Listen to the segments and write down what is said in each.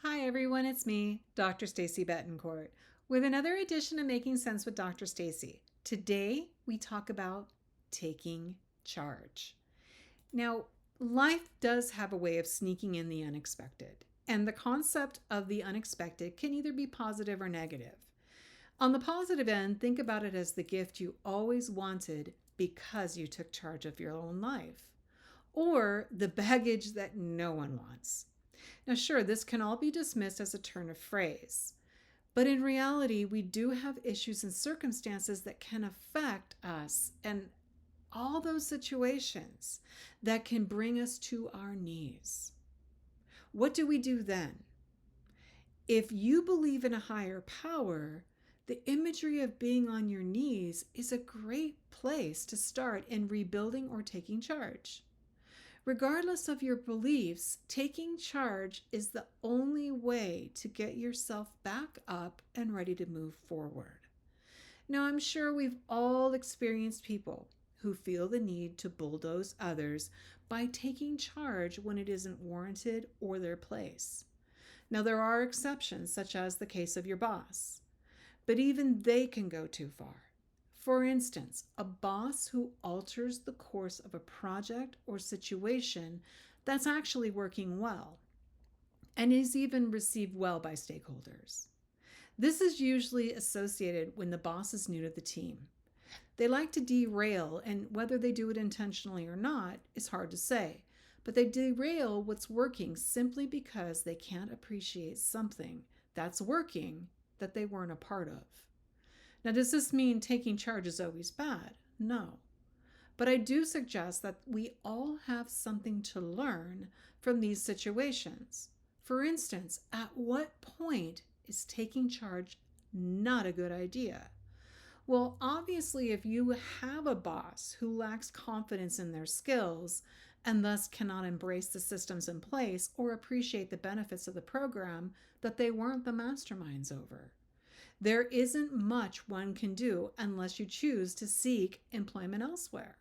Hi everyone, it's me, Dr. Stacy Betancourt, with another edition of Making Sense with Dr. Stacy. Today we talk about taking charge. Now, life does have a way of sneaking in the unexpected, and the concept of the unexpected can either be positive or negative. On the positive end, think about it as the gift you always wanted because you took charge of your own life, or the baggage that no one wants. Now, sure, this can all be dismissed as a turn of phrase, but in reality, we do have issues and circumstances that can affect us and all those situations that can bring us to our knees. What do we do then? If you believe in a higher power, the imagery of being on your knees is a great place to start in rebuilding or taking charge. Regardless of your beliefs, taking charge is the only way to get yourself back up and ready to move forward. Now, I'm sure we've all experienced people who feel the need to bulldoze others by taking charge when it isn't warranted or their place. Now, there are exceptions, such as the case of your boss, but even they can go too far. For instance, a boss who alters the course of a project or situation that's actually working well and is even received well by stakeholders. This is usually associated when the boss is new to the team. They like to derail, and whether they do it intentionally or not is hard to say, but they derail what's working simply because they can't appreciate something that's working that they weren't a part of. Now, does this mean taking charge is always bad? No. But I do suggest that we all have something to learn from these situations. For instance, at what point is taking charge not a good idea? Well, obviously, if you have a boss who lacks confidence in their skills and thus cannot embrace the systems in place or appreciate the benefits of the program that they weren't the masterminds over, there isn't much one can do unless you choose to seek employment elsewhere.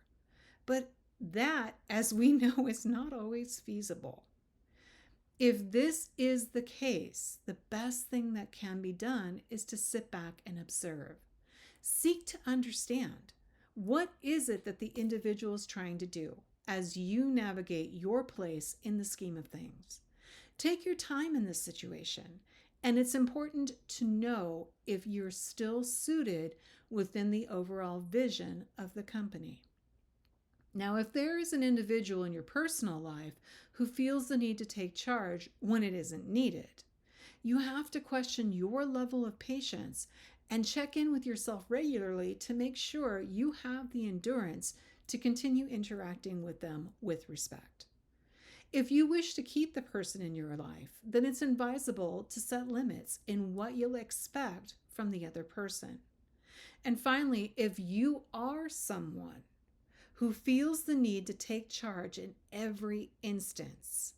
But that, as we know, is not always feasible. If this is the case, the best thing that can be done is to sit back and observe. Seek to understand, what is it that the individual is trying to do as you navigate your place in the scheme of things. Take your time in this situation, and it's important to know if you're still suited within the overall vision of the company. Now, if there is an individual in your personal life who feels the need to take charge when it isn't needed, you have to question your level of patience and check in with yourself regularly to make sure you have the endurance to continue interacting with them with respect. If you wish to keep the person in your life, then it's advisable to set limits in what you'll expect from the other person. And finally, if you are someone who feels the need to take charge in every instance,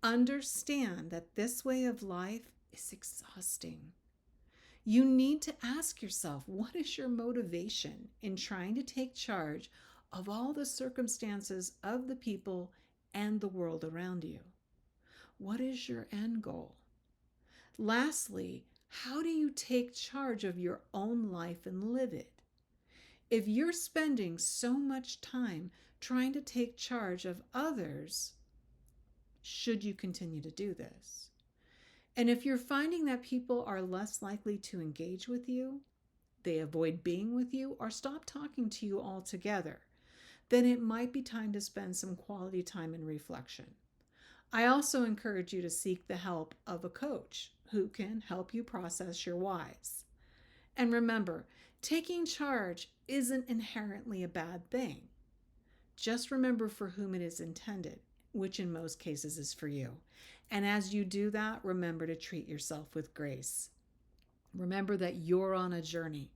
understand that this way of life is exhausting. You need to ask yourself, what is your motivation in trying to take charge of all the circumstances of the people and the world around you? What is your end goal? Lastly, how do you take charge of your own life and live it? If you're spending so much time trying to take charge of others, should you continue to do this? And if you're finding that people are less likely to engage with you, they avoid being with you, or stop talking to you altogether, then it might be time to spend some quality time in reflection. I also encourage you to seek the help of a coach who can help you process your whys. And remember, taking charge isn't inherently a bad thing. Just remember for whom it is intended, which in most cases is for you. And as you do that, remember to treat yourself with grace. Remember that you're on a journey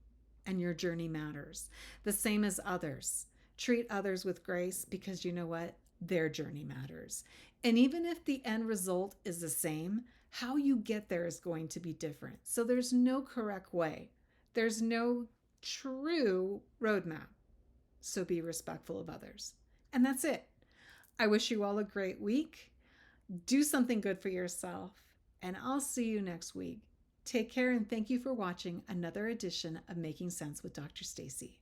and your journey matters, the same as others. Treat others with grace because you know what? Their journey matters. And even if the end result is the same, how you get there is going to be different. So there's no correct way. There's no true roadmap. So be respectful of others. And that's it. I wish you all a great week. Do something good for yourself and I'll see you next week. Take care and thank you for watching another edition of Making Sense with Dr. Stacy.